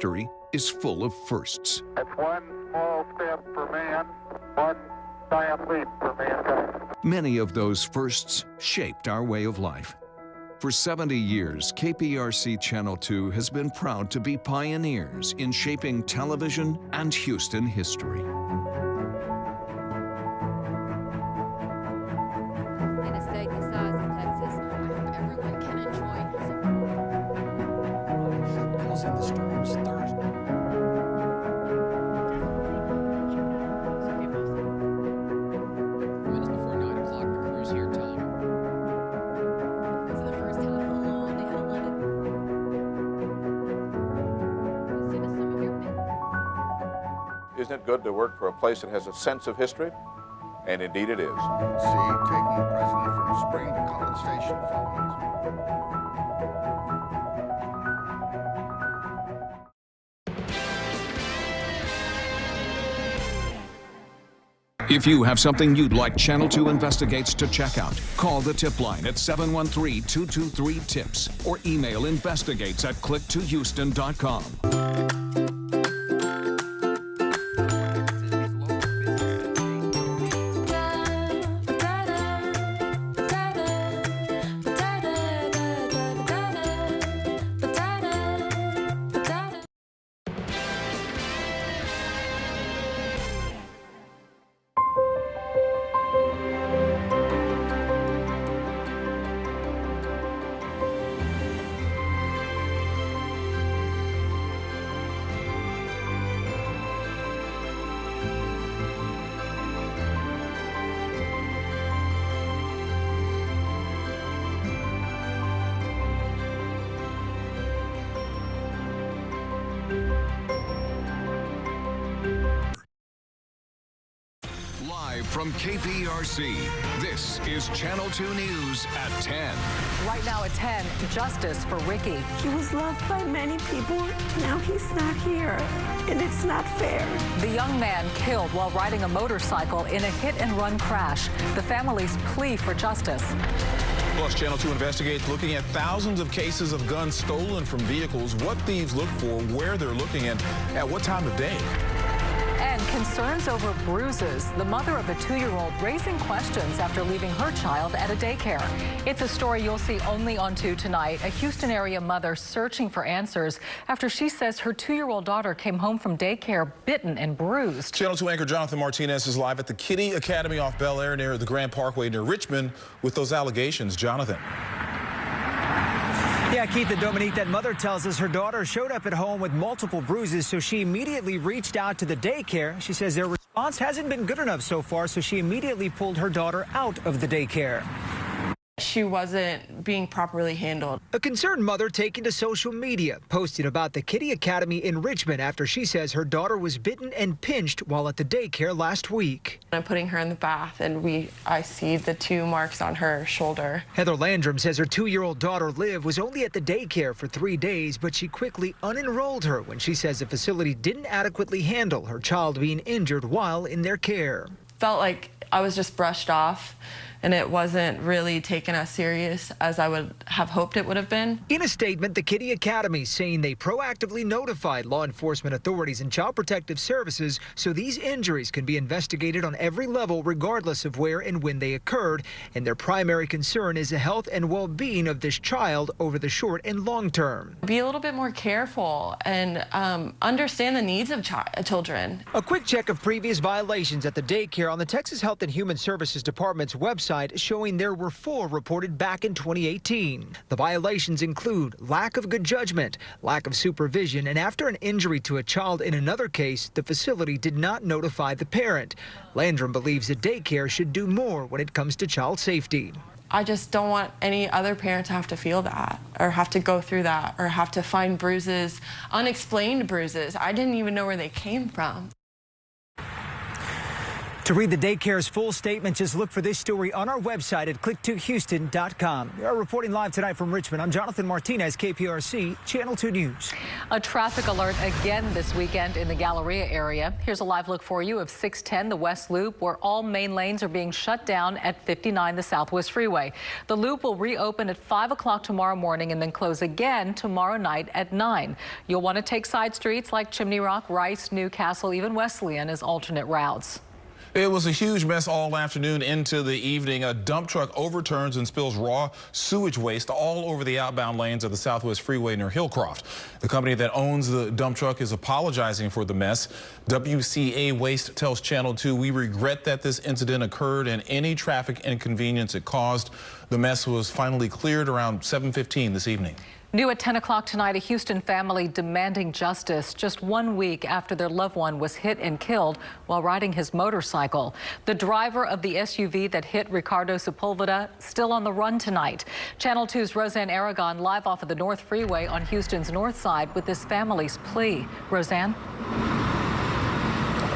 history is full of firsts. It's one small step for man, one giant leap for mankind. Many of those firsts shaped our way of life. For 70 years, KPRC Channel 2 has been proud to be pioneers in shaping television and Houston history. In a state the size of Texas, I hope everyone can enjoy. Causing the storms Thursday. Minutes before 9 o'clock, the crews here telling her. For the first time in a long, they had 11. Send us some of your men. Isn't it good to work for a place that has a sense of history? And indeed it is. See, taking the president from Spring to College Station following his... If you have something you'd like Channel 2 Investigates to check out, call the tip line at 713-223-TIPS or email investigates@click2houston.com. Live from KPRC, this is Channel 2 News at 10. Right now at 10, justice for Ricky. He was loved by many people. Now he's not here, and it's not fair. The young man killed while riding a motorcycle in a hit-and-run crash. The family's plea for justice. Plus, Channel 2 Investigates looking at thousands of cases of guns stolen from vehicles, what thieves look for, where they're looking, and at what time of day. And concerns over bruises. The mother of a 2-year-old raising questions after leaving her child at a daycare. It's a story you'll see only on 2 tonight. A Houston area mother searching for answers after she says her 2-year-old daughter came home from daycare bitten and bruised. Channel 2 anchor Jonathan Martinez is live at the Kitty Academy off Bel Air near the Grand Parkway near Richmond with those allegations. Jonathan. Yeah, Keith and Dominique, that mother tells us her daughter showed up at home with multiple bruises, so she immediately reached out to the daycare. She says their response hasn't been good enough so far, so she immediately pulled her daughter out of the daycare. She wasn't being properly handled. A concerned mother taking to social media, posted about the Kitty Academy in Richmond after she says her daughter was bitten and pinched while at the daycare last week. I'm putting her in the bath, and I see the 2 marks on her shoulder. Heather Landrum says her 2-year-old daughter, Liv, was only at the daycare for 3 days, but she quickly unenrolled her when she says the facility didn't adequately handle her child being injured while in their care. Felt like I was just brushed off, and it wasn't really taken as serious as I would have hoped it would have been. In a statement, the Kitty Academy saying they proactively notified law enforcement authorities and child protective services so these injuries can be investigated on every level regardless of where and when they occurred, and their primary concern is the health and well-being of this child over the short and long term. Be a little bit more careful and understand the needs of children. A quick check of previous violations at the daycare on the Texas Health and Human Services Department's website showing there were 4 reported back in 2018. The violations include lack of good judgment, lack of supervision, and after an injury to a child in another case, the facility did not notify the parent. Landrum believes the daycare should do more when it comes to child safety. I just don't want any other parent to have to feel that or have to go through that or have to find bruises, unexplained bruises. I didn't even know where they came from. To read the daycare's full statement, just look for this story on our website at click2houston.com. We are reporting live tonight from Richmond. I'm Jonathan Martinez, KPRC, Channel 2 News. A traffic alert again this weekend in the Galleria area. Here's a live look for you of 610, the West Loop, where all main lanes are being shut down at 59, the Southwest Freeway. The loop will reopen at 5 o'clock tomorrow morning and then close again tomorrow night at 9. You'll want to take side streets like Chimney Rock, Rice, Newcastle, even Wesleyan as alternate routes. It was a huge mess all afternoon into the evening. A dump truck overturns and spills raw sewage waste all over the outbound lanes of the Southwest Freeway near Hillcroft. The company that owns the dump truck is apologizing for the mess. WCA Waste tells Channel 2, "We regret that this incident occurred and any traffic inconvenience it caused." The mess was finally cleared around 7:15 this evening. New at 10 o'clock tonight, a Houston family demanding justice just 1 week after their loved one was hit and killed while riding his motorcycle. The driver of the SUV that hit Ricardo Sepulveda still on the run tonight. Channel 2's Roseanne Aragon live off of the North Freeway on Houston's north side with this family's plea. Roseanne?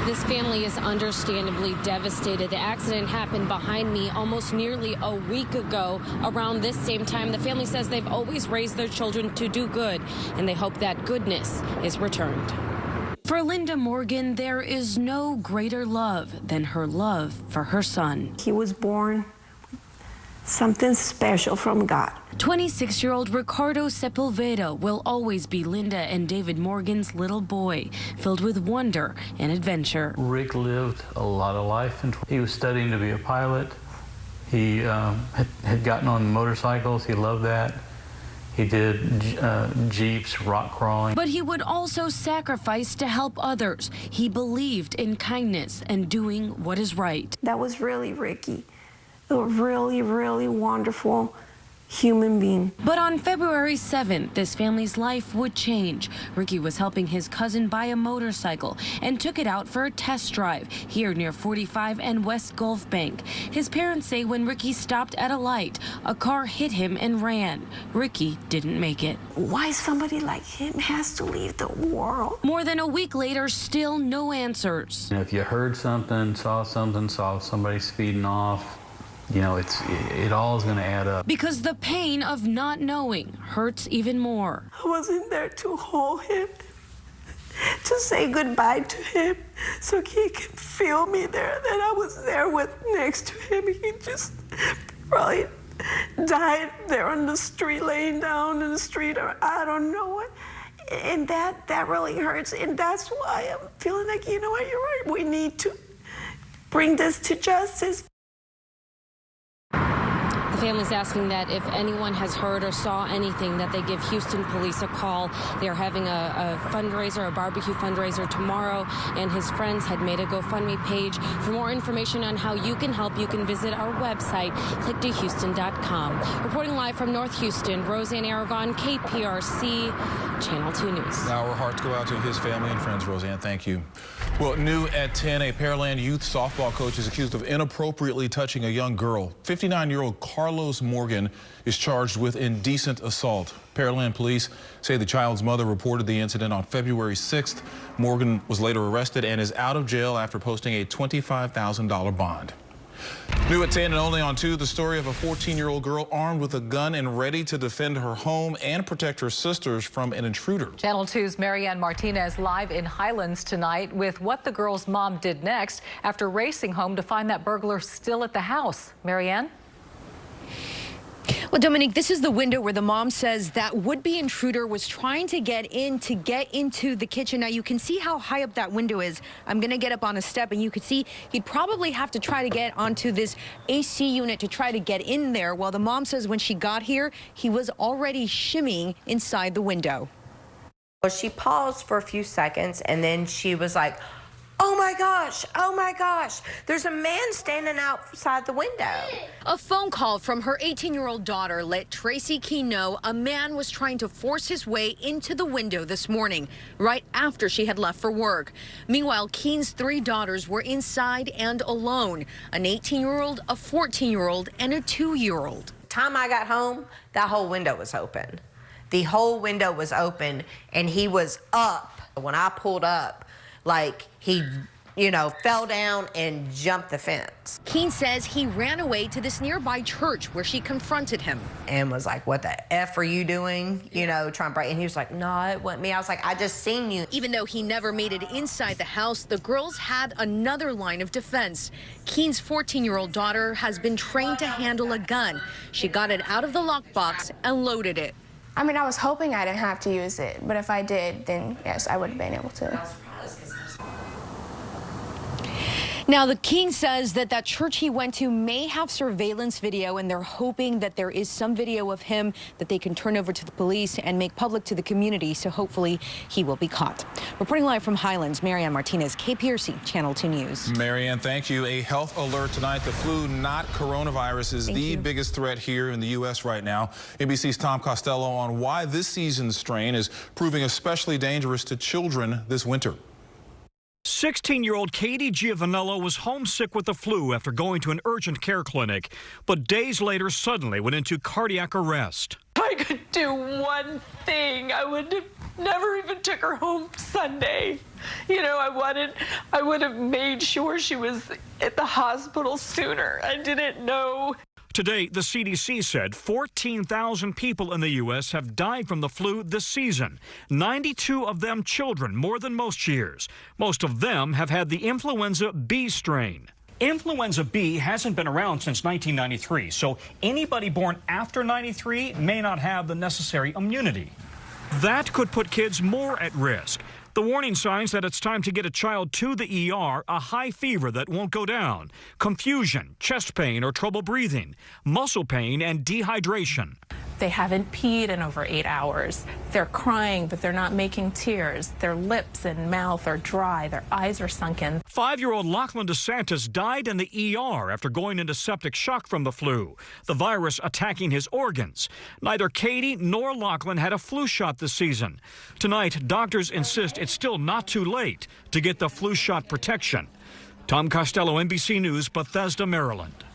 This family is understandably devastated. The accident happened behind me almost nearly a week ago. Around this same time, the family says they've always raised their children to do good, and they hope that goodness is returned. For Linda Morgan, there is no greater love than her love for her son. He was born something special from God. 26-year-old Ricardo Sepulveda will always be Linda and David Morgan's little boy, filled with wonder and adventure. Rick lived a lot of life. He was studying to be a pilot. He had gotten on motorcycles. He loved that. He did Jeeps, rock crawling. But he would also sacrifice to help others. He believed in kindness and doing what is right. That was really Ricky. A really, really wonderful human being. But on February 7th, this family's life would change. Ricky was helping his cousin buy a motorcycle and took it out for a test drive here near 45 and West Gulf Bank. His parents say when Ricky stopped at a light, a car hit him and ran. Ricky didn't make it. Why somebody like him has to leave the world? More than a week later, still no answers. If you heard something, saw somebody speeding off, you know, it all is going to add up. Because the pain of not knowing hurts even more. I wasn't there to hold him, to say goodbye to him, so he could feel me there, that I was there with next to him. He just probably died there on the street, laying down in the street, or I don't know what. And that really hurts, and that's why I'm feeling like, you know what, you're right, we need to bring this to justice. The family's asking that if anyone has heard or saw anything, that they give Houston police a call. They're having a fundraiser, a barbecue fundraiser tomorrow, and his friends had made a GoFundMe page. For more information on how you can help, you can visit our website, click2houston.com. Reporting live from North Houston, Roseanne Aragon, KPRC, Channel 2 News. Now our hearts go out to his family and friends, Roseanne. Thank you. Well, new at 10, a Pearland youth softball coach is accused of inappropriately touching a young girl. 59-year-old Carlos Morgan is charged with indecent assault. Pearland police say the child's mother reported the incident on February 6th. Morgan was later arrested and is out of jail after posting a $25,000 bond. New at 10 and only on 2, the story of a 14-year-old girl armed with a gun and ready to defend her home and protect her sisters from an intruder. Channel 2's Marianne Martinez live in Highlands tonight with what the girl's mom did next after racing home to find that burglar still at the house. Marianne? Well, Dominique, this is the window where the mom says that would-be intruder was trying to get into the kitchen. Now, you can see how high up that window is. I'm going to get up on a step, and you can see he'd probably have to try to get onto this AC unit to try to get in there. Well, the mom says when she got here, he was already shimmying inside the window. Well, she paused for a few seconds, and then she was like, oh my gosh, there's a man standing outside the window. A phone call from her 18-year-old daughter let Tracy Keene know a man was trying to force his way into the window this morning, right after she had left for work. Meanwhile, Keene's 3 daughters were inside and alone, an 18-year-old, a 14-year-old, and a 2-year-old. Time I got home, that whole window was open. The whole window was open, and he was up. When I pulled up, like he you know, fell down and jumped the fence. Keene says he ran away to this nearby church where she confronted him. And was like, what the F are you doing? You know, trying to break. And he was like, no, it wasn't me. I was like, I just seen you. Even though he never made it inside the house, the girls had another line of defense. Keene's 14-year-old daughter has been trained to handle a gun. She got it out of the lockbox and loaded it. I mean, I was hoping I didn't have to use it, but if I did, then yes, I would have been able to. Now, the Keene says that church he went to may have surveillance video, and they're hoping that there is some video of him that they can turn over to the police and make public to the community, so hopefully he will be caught. Reporting live from Highlands, Marianne Martinez, KPRC, Channel 2 News. Marianne, thank you. A health alert tonight. The flu, not coronavirus, is the biggest threat here in the U.S. right now. NBC's Tom Costello on why this season's strain is proving especially dangerous to children this winter. 16-year-old Katie Giovanello was homesick with the flu after going to an urgent care clinic, but days later suddenly went into cardiac arrest. If I could do one thing, I would have never even took her home Sunday. You know, I would have made sure she was at the hospital sooner. I didn't know. Today, the CDC said 14,000 people in the U.S. have died from the flu this season. 92 of them children, more than most years. Most of them have had the influenza B strain. Influenza B hasn't been around since 1993, so anybody born after 93 may not have the necessary immunity. That could put kids more at risk. The warning signs that it's time to get a child to the ER: a high fever that won't go down, confusion, chest pain or trouble breathing, muscle pain, and dehydration. They haven't peed in over 8 hours. They're crying, but they're not making tears. Their lips and mouth are dry. Their eyes are sunken. 5-year-old Lachlan DeSantis died in the ER after going into septic shock from the flu, the virus attacking his organs. Neither Katie nor Lachlan had a flu shot this season. Tonight, doctors insist it's still not too late to get the flu shot protection. Tom Costello, NBC News, Bethesda, Maryland.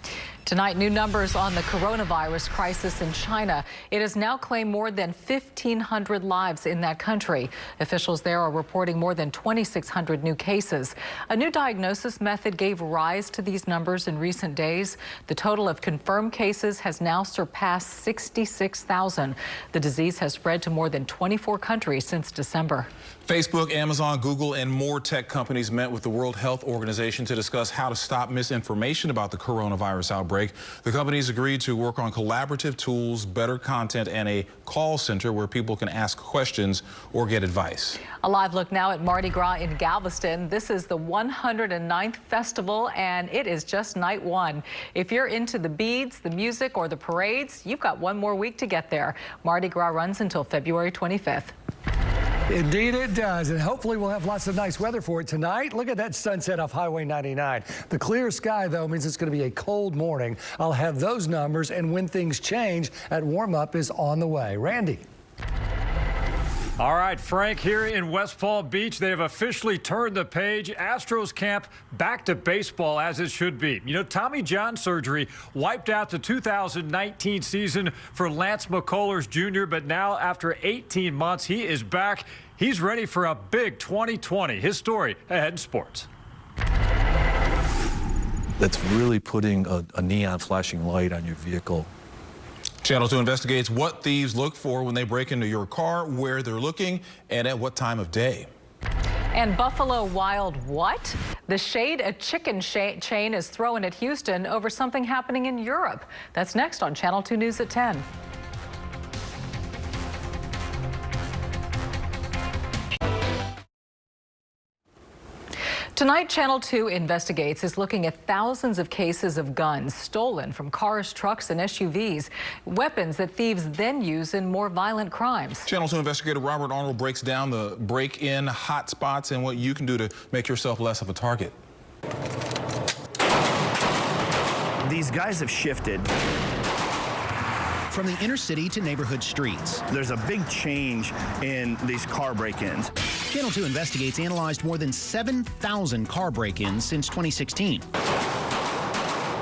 Tonight, new numbers on the coronavirus crisis in China. It has now claimed more than 1,500 lives in that country. Officials there are reporting more than 2,600 new cases. A new diagnosis method gave rise to these numbers in recent days. The total of confirmed cases has now surpassed 66,000. The disease has spread to more than 24 countries since December. Facebook, Amazon, Google, and more tech companies met with the World Health Organization to discuss how to stop misinformation about the coronavirus outbreak. The companies agreed to work on collaborative tools, better content, and a call center where people can ask questions or get advice. A live look now at Mardi Gras in Galveston. This is the 109th festival, and it is just night one. If you're into the beads, the music, or the parades, you've got one more week to get there. Mardi Gras runs until February 25th. Indeed it does, and hopefully we'll have lots of nice weather for it tonight. Look at that sunset off Highway 99. The clear sky, though, means it's going to be a cold morning. I'll have those numbers, and when things change, at warm-up is on the way. Randy. All right, Frank, here in West Palm Beach, they have officially turned the page. Astros camp back to baseball as it should be. You know, Tommy John surgery wiped out the 2019 season for Lance McCullers Jr., but now after 18 months, he is back. He's ready for a big 2020. His story ahead in sports. That's really putting a neon flashing light on your vehicle. Channel 2 investigates what thieves look for when they break into your car, where they're looking, and at what time of day. And Buffalo Wild what? The shade a chicken chain is throwing at Houston over something happening in Europe. That's next on Channel 2 News at 10. Tonight, Channel 2 Investigates is looking at thousands of cases of guns stolen from cars, trucks, and SUVs, weapons that thieves then use in more violent crimes. Channel 2 investigator Robert Arnold breaks down the break-in hotspots and what you can do to make yourself less of a target. These guys have shifted from the inner city to neighborhood streets. There's a big change in these car break-ins. Channel 2 Investigates analyzed more than 7,000 car break-ins since 2016.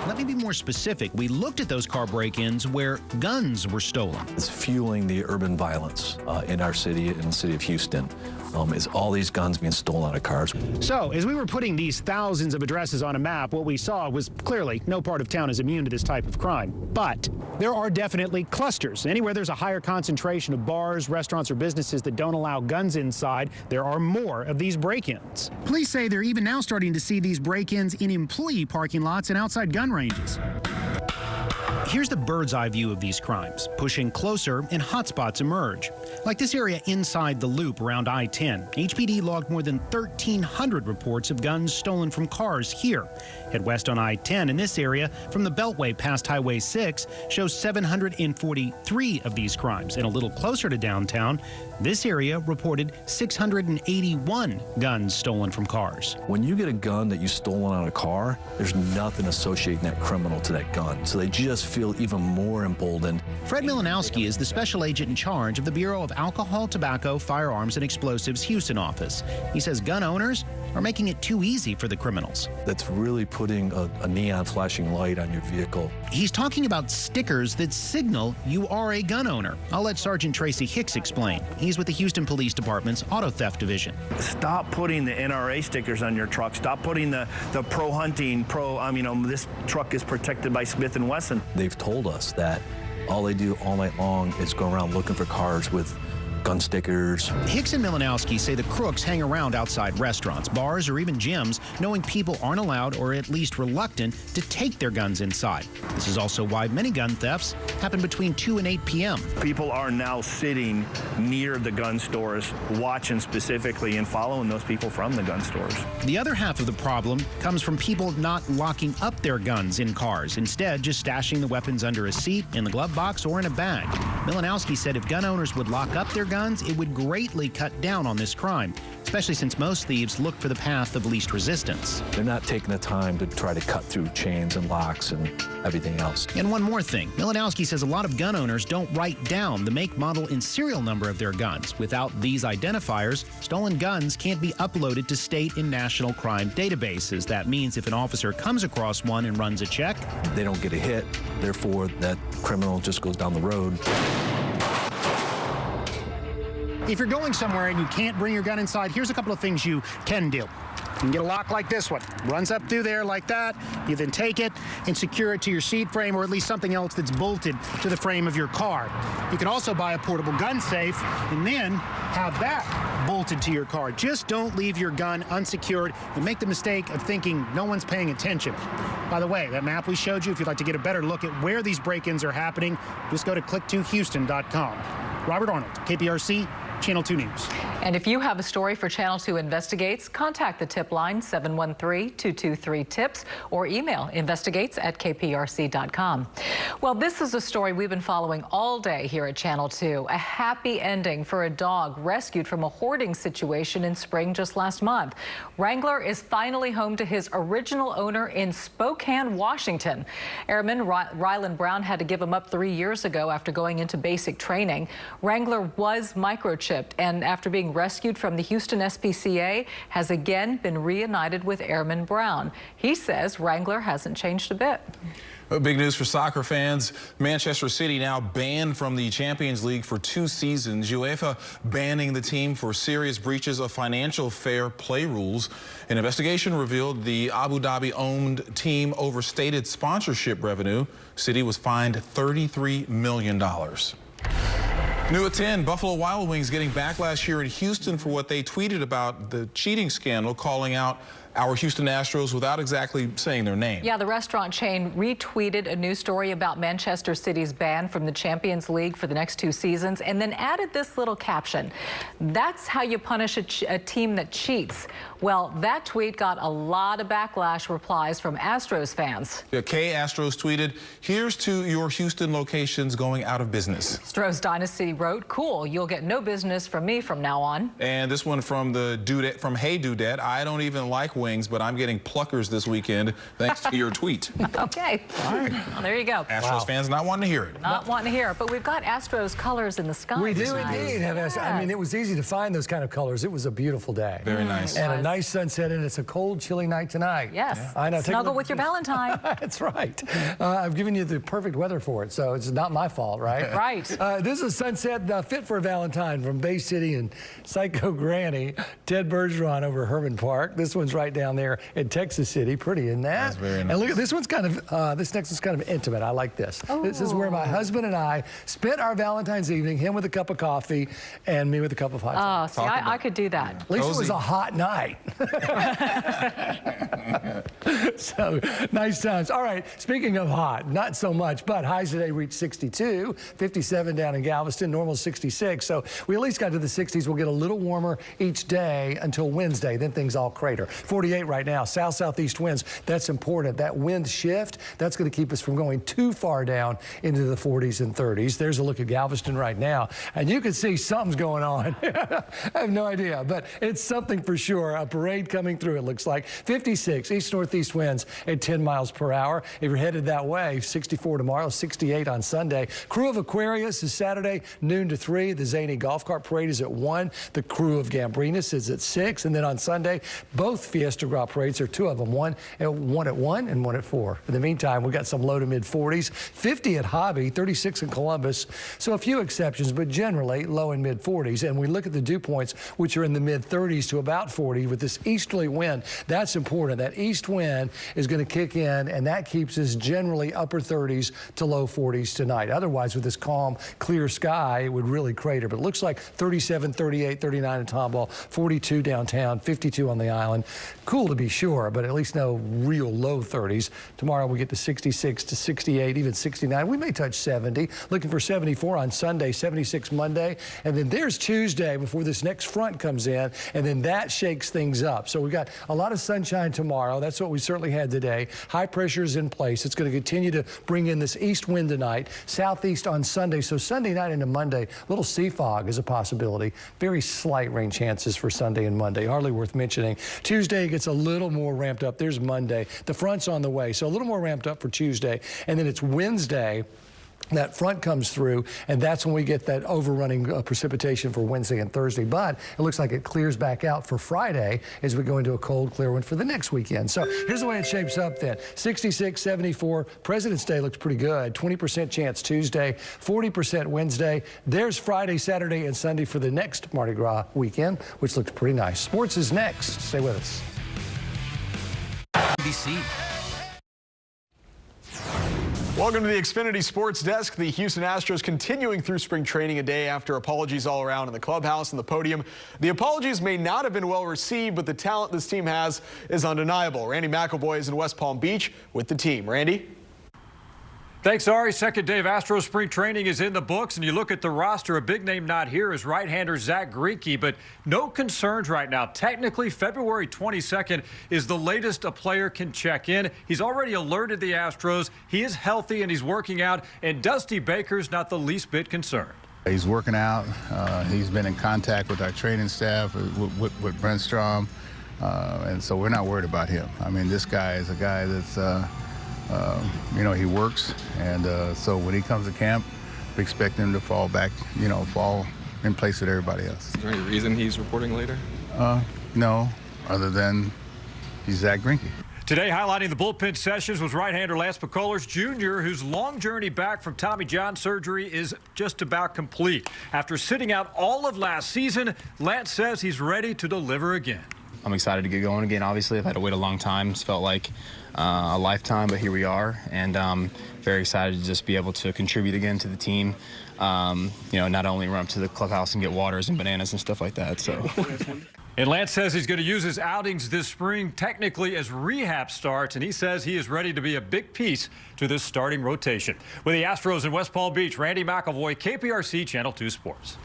Let me be more specific. We looked at those car break-ins where guns were stolen. It's fueling the urban violence in our city, in the city of Houston. is all these guns being stolen out of cars. So, as we were putting these thousands of addresses on a map, what we saw was clearly no part of town is immune to this type of crime. But there are definitely clusters. Anywhere there's a higher concentration of bars, restaurants, or businesses that don't allow guns inside, there are more of these break-ins. Police say they're even now starting to see these break-ins in employee parking lots and outside gun ranges. Here's the bird's eye view of these crimes. Pushing closer and hotspots emerge. Like this area inside the loop around I-10. HPD logged more than 1,300 reports of guns stolen from cars here. Head west on I-10 in this area from the Beltway past Highway 6 shows 743 of these crimes. And a little closer to downtown, this area reported 681 guns stolen from cars. When you get a gun that you stolen out of a car, there's nothing associating that criminal to that gun. So they just feel even more emboldened. Fred Milanowski is the special agent in charge of the Bureau of Alcohol, Tobacco, Firearms, and Explosives Houston office. He says gun owners are making it too easy for the criminals. That's really putting a neon flashing light on your vehicle. He's talking about stickers that signal you are a gun owner. I'll let Sergeant Tracy Hicks explain. He's with the Houston Police Department's Auto Theft Division. Stop putting the NRA stickers on your truck. Stop putting the pro-hunting, this truck is protected by Smith & Wesson. They've told us that all they do all night long is go around looking for cars with gun stickers. Hicks and Milanowski say the crooks hang around outside restaurants, bars, or even gyms, knowing people aren't allowed or at least reluctant to take their guns inside. This is also why many gun thefts happen between 2 and 8 p.m. People are now sitting near the gun stores, watching specifically and following those people from the gun stores. The other half of the problem comes from people not locking up their guns in cars, instead just stashing the weapons under a seat, in the glove box, or in a bag. Milanowski said if gun owners would lock up their guns, it would greatly cut down on this crime, especially since most thieves look for the path of least resistance. They're not taking the time to try to cut through chains and locks and everything else. And one more thing. Milanowski says a lot of gun owners don't write down the make, model, and serial number of their guns. Without these identifiers, stolen guns can't be uploaded to state and national crime databases. That means if an officer comes across one and runs a check, they don't get a hit. Therefore, that criminal just goes down the road. If you're going somewhere and you can't bring your gun inside, here's a couple of things you can do. You can get a lock like this one. Runs up through there like that. You then take it and secure it to your seat frame or at least something else that's bolted to the frame of your car. You can also buy a portable gun safe and then have that bolted to your car. Just don't leave your gun unsecured and make the mistake of thinking no one's paying attention. By the way, that map we showed you, if you'd like to get a better look at where these break-ins are happening, just go to click2houston.com. Robert Arnold, KPRC, Channel 2 News. And if you have a story for Channel 2 Investigates, contact the tip line 713-223-TIPS or email investigates@kprc.com. Well, this is a story we've been following all day here at Channel 2. A happy ending for a dog rescued from a hoarding situation in spring just last month. Wrangler is finally home to his original owner in Spokane, Washington. Airman Rylan Brown had to give him up 3 years ago after going into basic training. Wrangler was microchipped and after being rescued from the Houston SPCA has again been reunited with Airman Brown. He says Wrangler hasn't changed a bit. Big news for soccer fans. Manchester City now banned from the Champions League for 2 seasons. UEFA banning the team for serious breaches of financial fair play rules. An investigation revealed the Abu Dhabi-owned team overstated sponsorship revenue. City was fined $33 million. New at 10, Buffalo Wild Wings getting backlash here in Houston for what they tweeted about the cheating scandal, calling out our Houston Astros without exactly saying their name. Yeah, the restaurant chain retweeted a news story about Manchester City's ban from the Champions League for the next 2 seasons and then added this little caption. That's how you punish a team that cheats. Well, that tweet got a lot of backlash replies from Astros fans. Yeah, K Astros tweeted, "Here's to your Houston locations going out of business." Astros Dynasty wrote, "Cool, you'll get no business from me from now on." And this one from the Dudette, from Hey Dudette, "I don't even like wings, but I'm getting pluckers this weekend thanks to your tweet. Okay. All right. Well, there you go. Astros fans not wanting to hear it. Not wanting to hear it, but we've got Astros colors in the sky. We do tonight. indeed have. Yes. I mean, it was easy to find those kind of colors. It was a beautiful day. Very nice. And a nice sunset, and it's a cold, chilly night tonight. Yes. Yeah. I know. Snuggle with your Valentine. That's right. I've given you the perfect weather for it, so it's not my fault, right? Right. This is a sunset fit for a Valentine from Bay City and Psycho Granny. Ted Bergeron over Herman Park. This one's right down there in Texas City. Pretty, isn't that? That's very nice. And look at this one's kind of, this next one's kind of intimate. I like this. Oh. This is where my husband and I spent our Valentine's evening, him with a cup of coffee and me with a cup of hot tea. Oh, see, I could do that. At least it was a hot night. So, nice times. All right, speaking of hot, not so much, but highs today reached 62, 57 down in Galveston, normal 66. So we at least got to the 60s. We'll get a little warmer each day until Wednesday. Then things all crater. 48 right now. South-southeast winds. That's important. That wind shift, that's going to keep us from going too far down into the 40s and 30s. There's a look at Galveston right now, and you can see something's going on. I have no idea, but it's something for sure. A parade coming through, it looks like. 56 east-northeast winds at 10 miles per hour. If you're headed that way, 64 tomorrow, 68 on Sunday. Crew of Aquarius is Saturday, noon to 3. The Zany Golf Cart Parade is at 1. The Crew of Gambrinus is at 6. And then on Sunday, both Fiesta Gras parades, are two of them, one at 1 and one at 4. In the meantime, we've got some low to mid 40s, 50 at Hobby, 36 in Columbus. So a few exceptions, but generally low and mid 40s. And we look at the dew points, which are in the mid 30s to about 40 with this easterly wind. That's important. That east wind is going to kick in, and that keeps us generally upper 30s to low 40s tonight. Otherwise, with this calm, clear sky, it would really crater. But it looks like 37, 38, 39 in Tomball, 42 downtown, 52 on the island. Cool to be sure, but at least no real low 30s. Tomorrow we get to 66 to 68, even 69. We may touch 70. Looking for 74 on Sunday, 76 Monday. And then there's Tuesday before this next front comes in, and then that shakes things up. So we've got a lot of sunshine tomorrow. That's what we certainly had today. High pressure is in place. It's going to continue to bring in this east wind tonight. Southeast on Sunday. So Sunday night into Monday, a little sea fog is a possibility. Very slight rain chances for Sunday and Monday. Hardly worth mentioning. Tuesday gets a little more ramped up. There's Monday. The front's on the way. So a little more ramped up for Tuesday. And then it's Wednesday. That front comes through, and that's when we get that overrunning precipitation for Wednesday and Thursday. But it looks like it clears back out for Friday as we go into a cold, clear one for the next weekend. So here's the way it shapes up then. 66, 74. President's Day looks pretty good. 20% chance Tuesday, 40% Wednesday. There's Friday, Saturday, and Sunday for the next Mardi Gras weekend, which looks pretty nice. Sports is next. Stay with us. NBC. Welcome to the Xfinity Sports Desk. The Houston Astros continuing through spring training a day after apologies all around in the clubhouse and the podium. The apologies may not have been well received, but the talent this team has is undeniable. Randy McElvoy is in West Palm Beach with the team. Randy? Thanks, Ari. Second day of Astros spring training is in the books, and you look at the roster. A big name not here is right-hander Zach Greinke, but no concerns right now. Technically, February 22nd is the latest a player can check in. He's already alerted the Astros. He is healthy and he's working out, and Dusty Baker's not the least bit concerned. He's working out. He's been in contact with our training staff, with Brent Strom, and so we're not worried about him. I mean, this guy is a guy that's you know, he works, and so when he comes to camp, we expect him to fall back, you know, fall in place with everybody else. Is there any reason he's reporting later? No, other than he's Zach Greinke. Today, highlighting the bullpen sessions was right-hander Lance McCullers Jr., whose long journey back from Tommy John surgery is just about complete. After sitting out all of last season, Lance says he's ready to deliver again. I'm excited to get going again. Obviously, I've had to wait a long time. It's felt like a lifetime, but here we are, and very excited to just be able to contribute again to the team. You know, not only run up to the clubhouse and get waters and bananas and stuff like that. So. And Lance says he's going to use his outings this spring technically as rehab starts, and he says he is ready to be a big piece to this starting rotation. With the Astros in West Palm Beach, Randy McElvoy, KPRC Channel 2 Sports.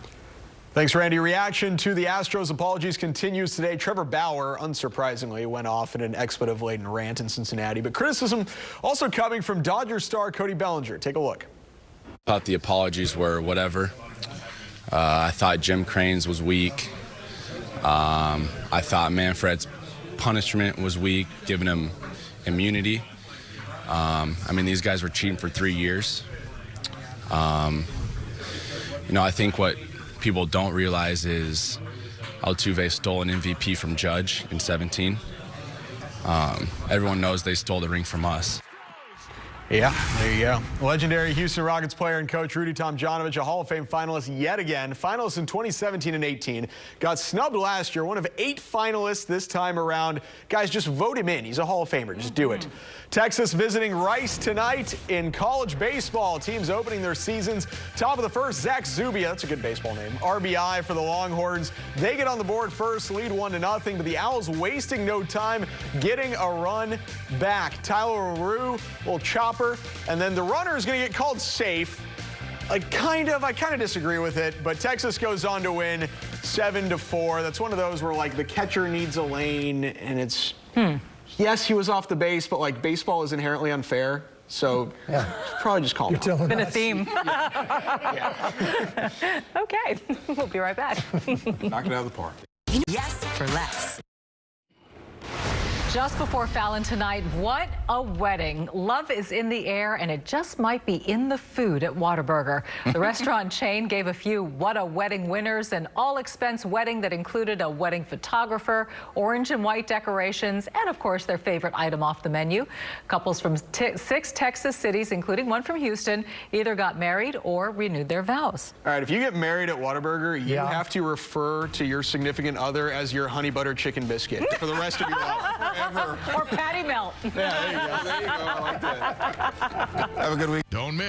Thanks, Randy. Reaction to the Astros apologies continues today. Trevor Bauer, unsurprisingly, went off in an expletive-laden rant in Cincinnati, but criticism also coming from Dodger star Cody Bellinger. Take a look. I thought the apologies were whatever. I thought Jim Crane's was weak. I thought Manfred's punishment was weak, giving him immunity. I mean, these guys were cheating for 3 years. You know, I think what people don't realize is Altuve stole an MVP from Judge in 17. Everyone knows they stole the ring from us. Yeah, there you go. Legendary Houston Rockets player and coach Rudy Tomjanovich, a Hall of Fame finalist yet again. Finalist in 2017 and 18. Got snubbed last year. One of 8 finalists this time around. Guys, just vote him in. He's a Hall of Famer. Just do it. Texas visiting Rice tonight in college baseball. Teams opening their seasons. Top of the first, Zach Zubia. That's a good baseball name. RBI for the Longhorns. They get on the board first, lead 1-0. But the Owls wasting no time, getting a run back. Tyler LaRue will chop. And then the runner is going to get called safe. I kind of disagree with it, but Texas goes on to win 7-4. That's one of those where like the catcher needs a lane, and it's yes, he was off the base, but like baseball is inherently unfair. So probably just call him. It's been a theme. Okay, we'll be right back. Knock it out of the park. Yes for less. Just before Fallon tonight, what a wedding. Love is in the air, and it just might be in the food at Whataburger. The restaurant chain gave a few What a Wedding winners an all-expense wedding that included a wedding photographer, orange and white decorations, and of course their favorite item off the menu. Couples from 6 Texas cities, including one from Houston, either got married or renewed their vows. All right, if you get married at Whataburger, you have to refer to your significant other as your honey butter chicken biscuit for the rest of your life. Forever. Or patty melt. Yeah, there you go. There you go. I like that. Have a good week. Don't miss.